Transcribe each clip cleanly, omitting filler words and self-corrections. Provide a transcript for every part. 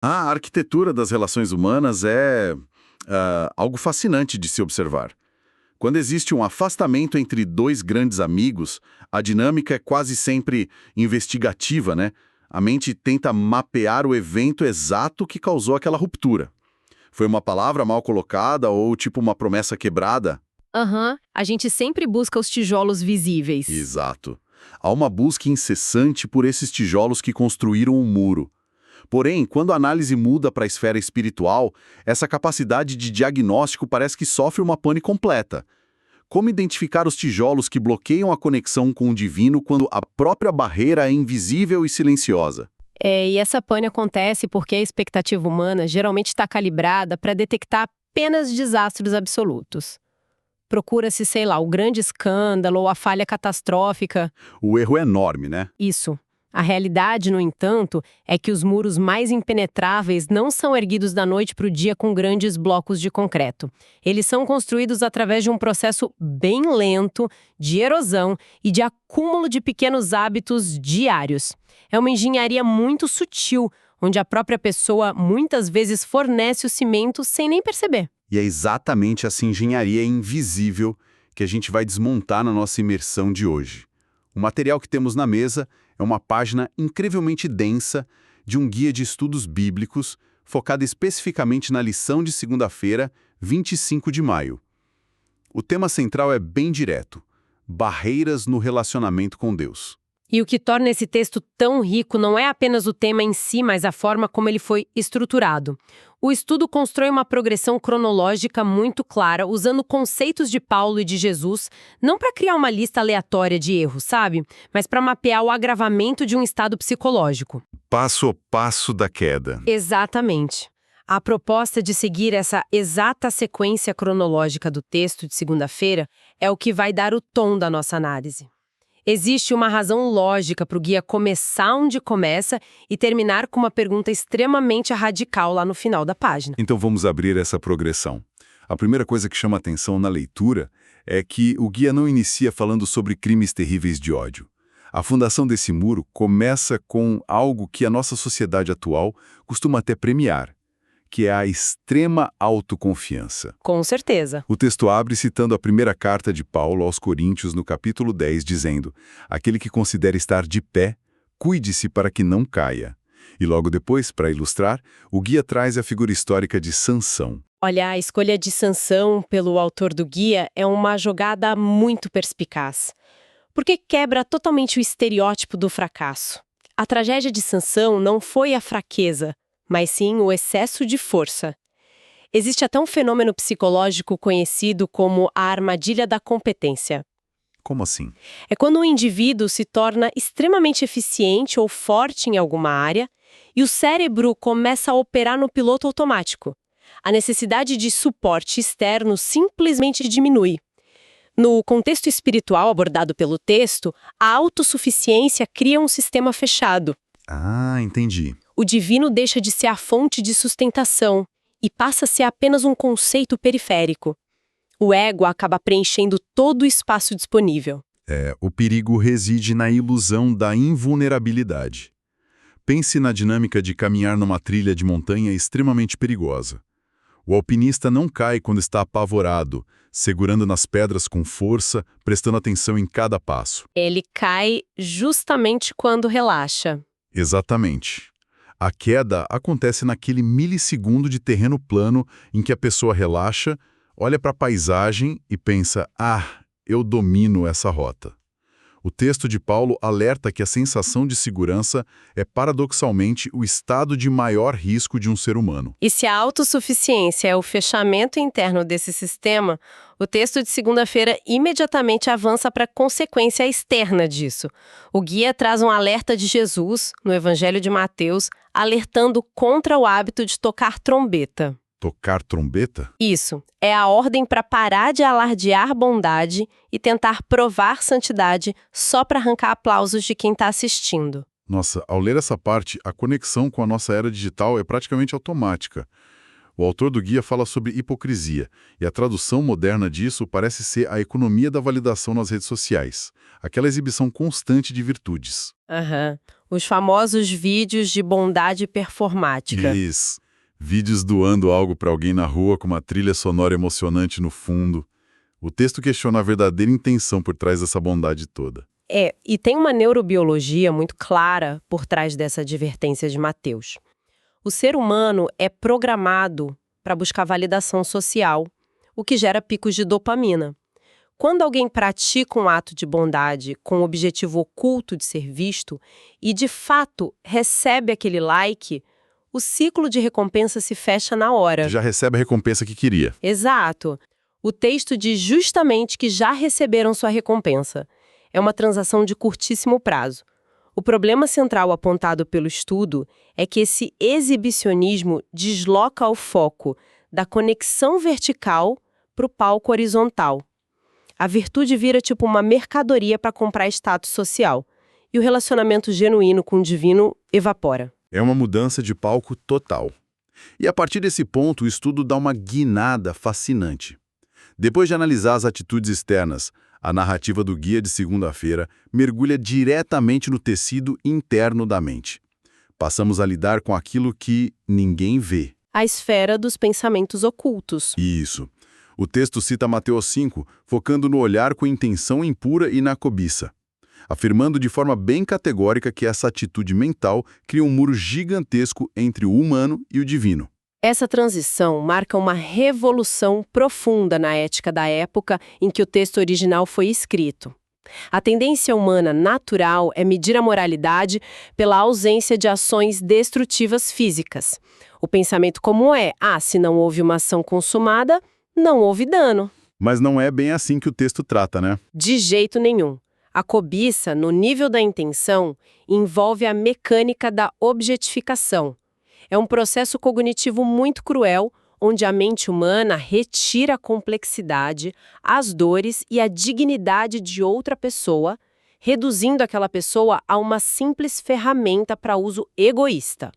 A arquitetura das relações humanas é algo fascinante de se observar. Quando existe um afastamento entre dois grandes amigos, a dinâmica é quase sempre investigativa, né? A mente tenta mapear o evento exato que causou aquela ruptura. Foi uma palavra mal colocada ou tipo uma promessa quebrada? Aham, a gente sempre busca os tijolos visíveis. Exato. Há uma busca incessante por esses tijolos que construíram o muro. Porém, quando a análise muda para a esfera espiritual, essa capacidade de diagnóstico parece que sofre uma pane completa. Como identificar os tijolos que bloqueiam a conexão com o divino quando a própria barreira é invisível e silenciosa? E essa pane acontece porque a expectativa humana geralmente está calibrada para detectar apenas desastres absolutos. Procura-se, sei lá, o grande escândalo ou a falha catastrófica. O erro é enorme, né? Isso. A realidade, no entanto, é que os muros mais impenetráveis não são erguidos da noite para o dia com grandes blocos de concreto. Eles são construídos através de um processo bem lento de erosão e de acúmulo de pequenos hábitos diários. É uma engenharia muito sutil, onde a própria pessoa muitas vezes fornece o cimento sem nem perceber. E é exatamente essa engenharia invisível que a gente vai desmontar na nossa imersão de hoje. O material que temos na mesa é uma página incrivelmente densa de um guia de estudos bíblicos focado especificamente na lição de segunda-feira, 25 de maio. O tema central é bem direto: barreiras no relacionamento com Deus. E o que torna esse texto tão rico não é apenas o tema em si, mas a forma como ele foi estruturado. O estudo constrói uma progressão cronológica muito clara, usando conceitos de Paulo e de Jesus, não para criar uma lista aleatória de erros, sabe? Mas para mapear o agravamento de um estado psicológico. Passo a passo da queda. Exatamente. A proposta de seguir essa exata sequência cronológica do texto de segunda-feira é o que vai dar o tom da nossa análise. Existe uma razão lógica para o guia começar onde começa e terminar com uma pergunta extremamente radical lá no final da página. Então vamos abrir essa progressão. A primeira coisa que chama atenção na leitura é que o guia não inicia falando sobre crimes terríveis de ódio. A fundação desse muro começa com algo que a nossa sociedade atual costuma até premiar, que é a extrema autoconfiança. Com certeza. O texto abre citando a primeira carta de Paulo aos Coríntios, no capítulo 10, dizendo: aquele que considera estar de pé, cuide-se para que não caia. E logo depois, para ilustrar, o guia traz a figura histórica de Sansão. Olha, a escolha de Sansão pelo autor do guia é uma jogada muito perspicaz, porque quebra totalmente o estereótipo do fracasso. A tragédia de Sansão não foi a fraqueza, mas sim o excesso de força. Existe até um fenômeno psicológico conhecido como a armadilha da competência. Como assim? É quando um indivíduo se torna extremamente eficiente ou forte em alguma área e o cérebro começa a operar no piloto automático. A necessidade de suporte externo simplesmente diminui. No contexto espiritual abordado pelo texto, a autossuficiência cria um sistema fechado. Ah, entendi. O divino deixa de ser a fonte de sustentação e passa a ser apenas um conceito periférico. O ego acaba preenchendo todo o espaço disponível. O perigo reside na ilusão da invulnerabilidade. Pense na dinâmica de caminhar numa trilha de montanha extremamente perigosa. O alpinista não cai quando está apavorado, segurando nas pedras com força, prestando atenção em cada passo. Ele cai justamente quando relaxa. Exatamente. A queda acontece naquele milissegundo de terreno plano em que a pessoa relaxa, olha para a paisagem e pensa: eu domino essa rota. O texto de Paulo alerta que a sensação de segurança é paradoxalmente o estado de maior risco de um ser humano. E se a autossuficiência é o fechamento interno desse sistema, o texto de segunda-feira imediatamente avança para a consequência externa disso. O guia traz um alerta de Jesus, no Evangelho de Mateus, alertando contra o hábito de tocar trombeta. Tocar trombeta? Isso. É a ordem para parar de alardear bondade e tentar provar santidade só para arrancar aplausos de quem está assistindo. Nossa, ao ler essa parte, a conexão com a nossa era digital é praticamente automática. O autor do guia fala sobre hipocrisia, e a tradução moderna disso parece ser a economia da validação nas redes sociais, aquela exibição constante de virtudes. Aham. Os famosos vídeos de bondade performática. Isso. Vídeos doando algo para alguém na rua com uma trilha sonora emocionante no fundo. O texto questiona a verdadeira intenção por trás dessa bondade toda. E tem uma neurobiologia muito clara por trás dessa advertência de Mateus. O ser humano é programado para buscar validação social, o que gera picos de dopamina. Quando alguém pratica um ato de bondade com o objetivo oculto de ser visto e, de fato, recebe aquele like, o ciclo de recompensa se fecha na hora. Já recebe a recompensa que queria. Exato. O texto diz justamente que já receberam sua recompensa. É uma transação de curtíssimo prazo. O problema central apontado pelo estudo é que esse exibicionismo desloca o foco da conexão vertical para o palco horizontal. A virtude vira tipo uma mercadoria para comprar status social, e o relacionamento genuíno com o divino evapora. É uma mudança de palco total. E a partir desse ponto, o estudo dá uma guinada fascinante. Depois de analisar as atitudes externas, a narrativa do guia de segunda-feira mergulha diretamente no tecido interno da mente. Passamos a lidar com aquilo que ninguém vê. A esfera dos pensamentos ocultos. Isso. O texto cita Mateus 5, focando no olhar com intenção impura e na cobiça, afirmando de forma bem categórica que essa atitude mental cria um muro gigantesco entre o humano e o divino. Essa transição marca uma revolução profunda na ética da época em que o texto original foi escrito. A tendência humana natural é medir a moralidade pela ausência de ações destrutivas físicas. O pensamento comum é: se não houve uma ação consumada, não houve dano. Mas não é bem assim que o texto trata, né? De jeito nenhum. A cobiça, no nível da intenção, envolve a mecânica da objetificação. É um processo cognitivo muito cruel, onde a mente humana retira a complexidade, as dores e a dignidade de outra pessoa, reduzindo aquela pessoa a uma simples ferramenta para uso egoísta.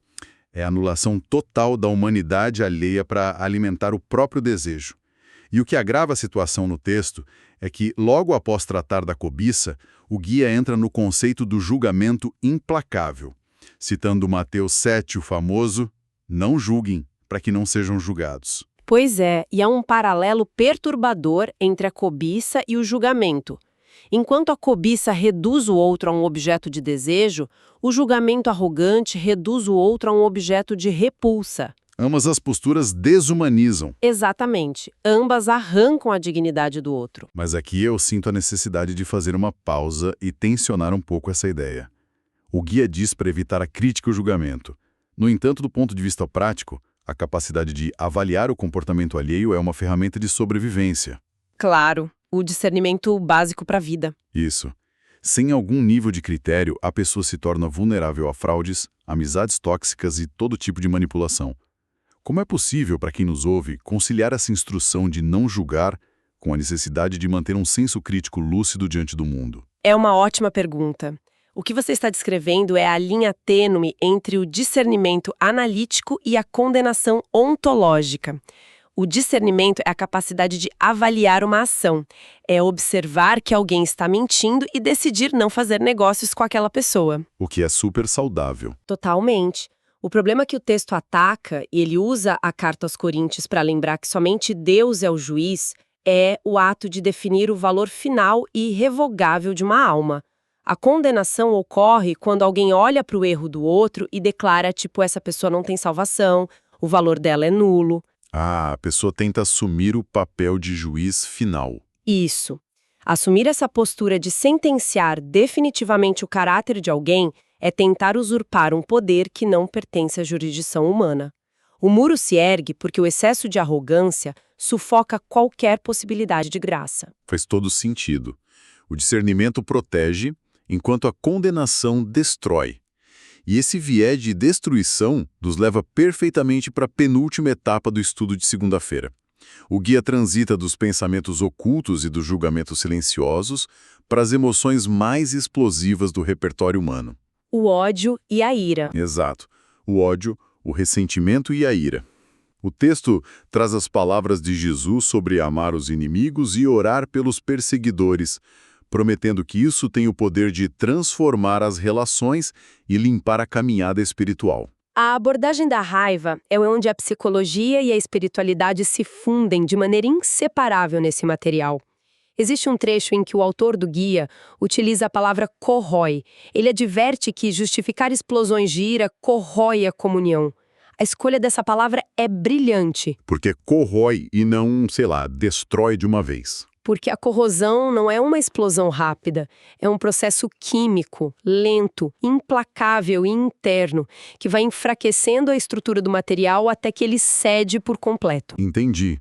É a anulação total da humanidade alheia para alimentar o próprio desejo. E o que agrava a situação no texto é que, logo após tratar da cobiça, o guia entra no conceito do julgamento implacável. Citando Mateus 7, o famoso, não julguem, para que não sejam julgados. Pois é, e há um paralelo perturbador entre a cobiça e o julgamento. Enquanto a cobiça reduz o outro a um objeto de desejo, o julgamento arrogante reduz o outro a um objeto de repulsa. Ambas as posturas desumanizam. Exatamente. Ambas arrancam a dignidade do outro. Mas aqui eu sinto a necessidade de fazer uma pausa e tensionar um pouco essa ideia. O guia diz para evitar a crítica e o julgamento. No entanto, do ponto de vista prático, a capacidade de avaliar o comportamento alheio é uma ferramenta de sobrevivência. Claro, o discernimento básico para a vida. Isso. Sem algum nível de critério, a pessoa se torna vulnerável a fraudes, amizades tóxicas e todo tipo de manipulação. Como é possível, para quem nos ouve, conciliar essa instrução de não julgar com a necessidade de manter um senso crítico lúcido diante do mundo? É uma ótima pergunta. O que você está descrevendo é a linha tênue entre o discernimento analítico e a condenação ontológica. O discernimento é a capacidade de avaliar uma ação. É observar que alguém está mentindo e decidir não fazer negócios com aquela pessoa. O que é super saudável. Totalmente. O problema é que o texto ataca, e ele usa a carta aos Coríntios para lembrar que somente Deus é o juiz, é o ato de definir o valor final e irrevogável de uma alma. A condenação ocorre quando alguém olha para o erro do outro e declara, essa pessoa não tem salvação, o valor dela é nulo. A pessoa tenta assumir o papel de juiz final. Isso. Assumir essa postura de sentenciar definitivamente o caráter de alguém é tentar usurpar um poder que não pertence à jurisdição humana. O muro se ergue porque o excesso de arrogância sufoca qualquer possibilidade de graça. Faz todo sentido. O discernimento protege, enquanto a condenação destrói. E esse viés de destruição nos leva perfeitamente para a penúltima etapa do estudo de segunda-feira. O guia transita dos pensamentos ocultos e dos julgamentos silenciosos para as emoções mais explosivas do repertório humano. O ódio e a ira. Exato. O ódio, o ressentimento e a ira. O texto traz as palavras de Jesus sobre amar os inimigos e orar pelos perseguidores, prometendo que isso tem o poder de transformar as relações e limpar a caminhada espiritual. A abordagem da raiva é onde a psicologia e a espiritualidade se fundem de maneira inseparável nesse material. Existe um trecho em que o autor do guia utiliza a palavra corrói. Ele adverte que justificar explosões de ira corrói a comunhão. A escolha dessa palavra é brilhante. Porque corrói e não, sei lá, destrói de uma vez. Porque a corrosão não é uma explosão rápida, é um processo químico, lento, implacável e interno, que vai enfraquecendo a estrutura do material até que ele cede por completo. Entendi.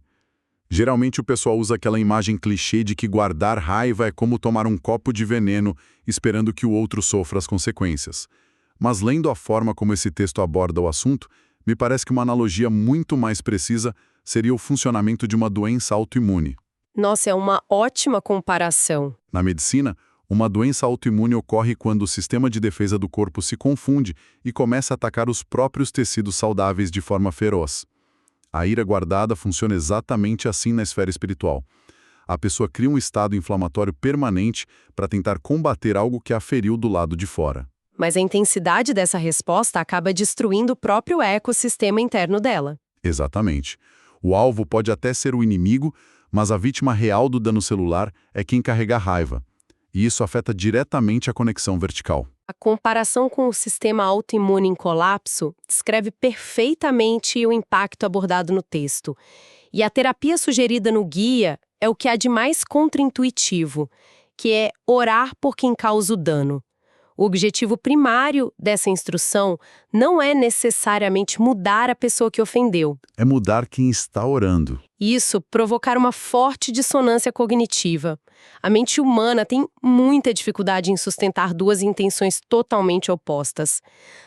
Geralmente o pessoal usa aquela imagem clichê de que guardar raiva é como tomar um copo de veneno esperando que o outro sofra as consequências. Mas lendo a forma como esse texto aborda o assunto, me parece que uma analogia muito mais precisa seria o funcionamento de uma doença autoimune. Nossa, é uma ótima comparação. Na medicina, uma doença autoimune ocorre quando o sistema de defesa do corpo se confunde e começa a atacar os próprios tecidos saudáveis de forma feroz. A ira guardada funciona exatamente assim na esfera espiritual. A pessoa cria um estado inflamatório permanente para tentar combater algo que a feriu do lado de fora. Mas a intensidade dessa resposta acaba destruindo o próprio ecossistema interno dela. Exatamente. O alvo pode até ser o inimigo, mas a vítima real do dano celular é quem carrega a raiva. E isso afeta diretamente a conexão vertical. A comparação com o sistema autoimune em colapso descreve perfeitamente o impacto abordado no texto. E a terapia sugerida no guia é o que há de mais contraintuitivo, que é orar por quem causa o dano. O objetivo primário dessa instrução não é necessariamente mudar a pessoa que ofendeu. É mudar quem está orando. Isso provocar uma forte dissonância cognitiva. A mente humana tem muita dificuldade em sustentar duas intenções totalmente opostas.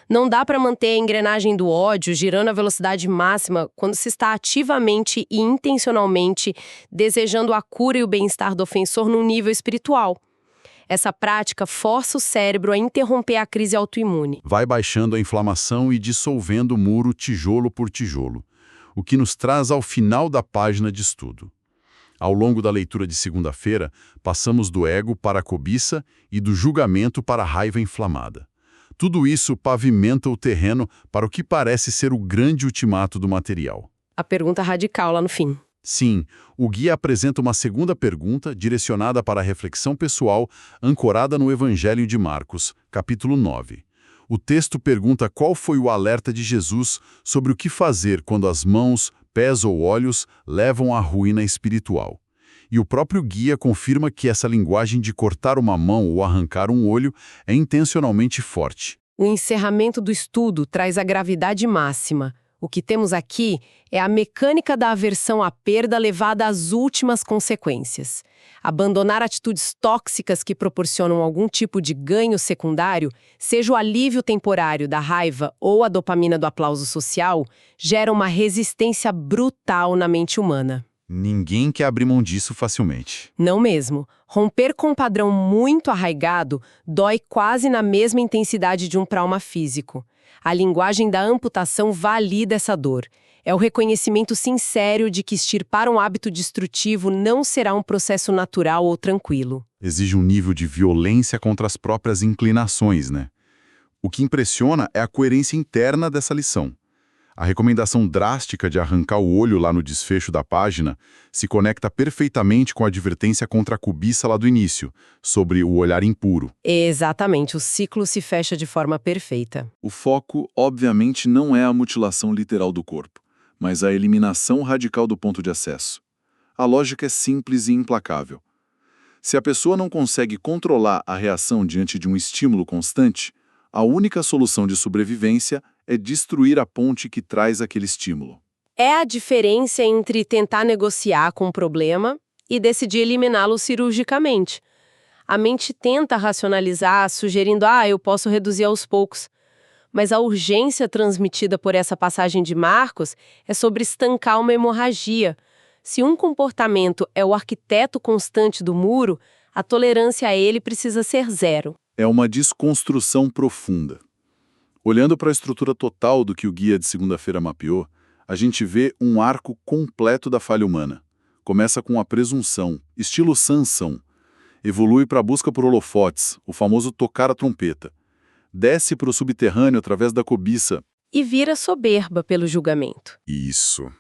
Não dá para manter a engrenagem do ódio girando a velocidade máxima quando se está ativamente e intencionalmente desejando a cura e o bem-estar do ofensor num nível espiritual. Essa prática força o cérebro a interromper a crise autoimune. Vai baixando a inflamação e dissolvendo o muro tijolo por tijolo, o que nos traz ao final da página de estudo. Ao longo da leitura de segunda-feira, passamos do ego para a cobiça e do julgamento para a raiva inflamada. Tudo isso pavimenta o terreno para o que parece ser o grande ultimato do material. A pergunta radical lá no fim. Sim, o guia apresenta uma segunda pergunta direcionada para a reflexão pessoal ancorada no Evangelho de Marcos, capítulo 9. O texto pergunta qual foi o alerta de Jesus sobre o que fazer quando as mãos, pés ou olhos levam à ruína espiritual. E o próprio guia confirma que essa linguagem de cortar uma mão ou arrancar um olho é intencionalmente forte. O encerramento do estudo traz a gravidade máxima. O que temos aqui é a mecânica da aversão à perda levada às últimas consequências. Abandonar atitudes tóxicas que proporcionam algum tipo de ganho secundário, seja o alívio temporário da raiva ou a dopamina do aplauso social, gera uma resistência brutal na mente humana. Ninguém quer abrir mão disso facilmente. Não mesmo. Romper com um padrão muito arraigado dói quase na mesma intensidade de um trauma físico. A linguagem da amputação valida essa dor. É o reconhecimento sincero de que extirpar um hábito destrutivo não será um processo natural ou tranquilo. Exige um nível de violência contra as próprias inclinações, né? O que impressiona é a coerência interna dessa lição. A recomendação drástica de arrancar o olho lá no desfecho da página se conecta perfeitamente com a advertência contra a cobiça lá do início, sobre o olhar impuro. Exatamente, o ciclo se fecha de forma perfeita. O foco, obviamente, não é a mutilação literal do corpo, mas a eliminação radical do ponto de acesso. A lógica é simples e implacável. Se a pessoa não consegue controlar a reação diante de um estímulo constante, a única solução de sobrevivência é destruir a ponte que traz aquele estímulo. É a diferença entre tentar negociar com o problema e decidir eliminá-lo cirurgicamente. A mente tenta racionalizar, sugerindo, eu posso reduzir aos poucos. Mas a urgência transmitida por essa passagem de Marcos é sobre estancar uma hemorragia. Se um comportamento é o arquiteto constante do muro, a tolerância a ele precisa ser zero. É uma desconstrução profunda. Olhando para a estrutura total do que o guia de segunda-feira mapeou, a gente vê um arco completo da falha humana. Começa com a presunção, estilo Sansão. Evolui para a busca por holofotes, o famoso tocar a trompeta. Desce para o subterrâneo através da cobiça. E vira soberba pelo julgamento. Isso.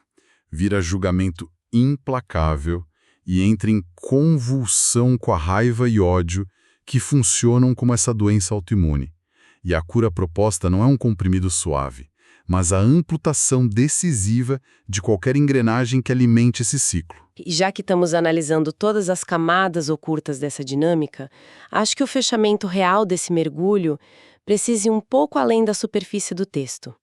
Vira julgamento implacável e entra em convulsão com a raiva e ódio que funcionam como essa doença autoimune. E a cura proposta não é um comprimido suave, mas a amputação decisiva de qualquer engrenagem que alimente esse ciclo. E já que estamos analisando todas as camadas ocultas dessa dinâmica, acho que o fechamento real desse mergulho precisa ir um pouco além da superfície do texto.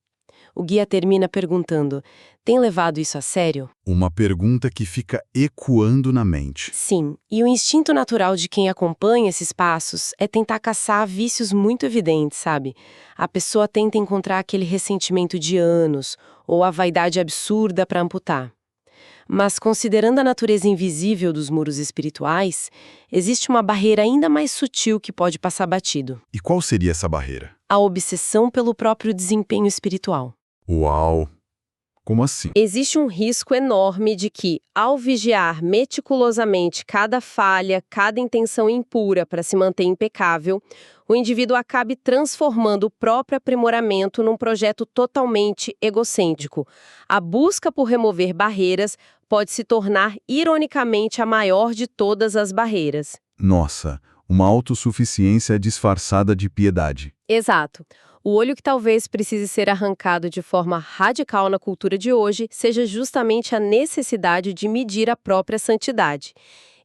O guia termina perguntando: tem levado isso a sério? Uma pergunta que fica ecoando na mente. Sim, e o instinto natural de quem acompanha esses passos é tentar caçar vícios muito evidentes, sabe? A pessoa tenta encontrar aquele ressentimento de anos ou a vaidade absurda para amputar. Mas considerando a natureza invisível dos muros espirituais, existe uma barreira ainda mais sutil que pode passar batido: E qual seria essa barreira? a obsessão pelo próprio desempenho espiritual. Uau! Como assim? Existe um risco enorme de que, ao vigiar meticulosamente cada falha, cada intenção impura para se manter impecável, o indivíduo acabe transformando o próprio aprimoramento num projeto totalmente egocêntrico. A busca por remover barreiras pode se tornar, ironicamente, a maior de todas as barreiras. Nossa, uma autossuficiência disfarçada de piedade. Exato. O olho que talvez precise ser arrancado de forma radical na cultura de hoje seja justamente a necessidade de medir a própria santidade.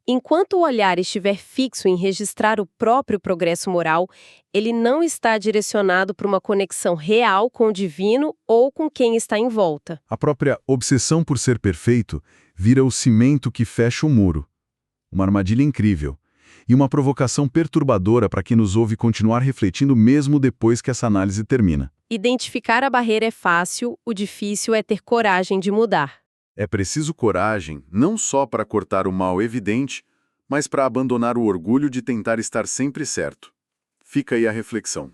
Enquanto o olhar estiver fixo em registrar o próprio progresso moral, ele não está direcionado para uma conexão real com o divino ou com quem está em volta. A própria obsessão por ser perfeito vira o cimento que fecha o muro. Uma armadilha incrível. E uma provocação perturbadora para quem nos ouve continuar refletindo mesmo depois que essa análise termina. Identificar a barreira é fácil, o difícil é ter coragem de mudar. É preciso coragem, não só para cortar o mal evidente, mas para abandonar o orgulho de tentar estar sempre certo. Fica aí a reflexão.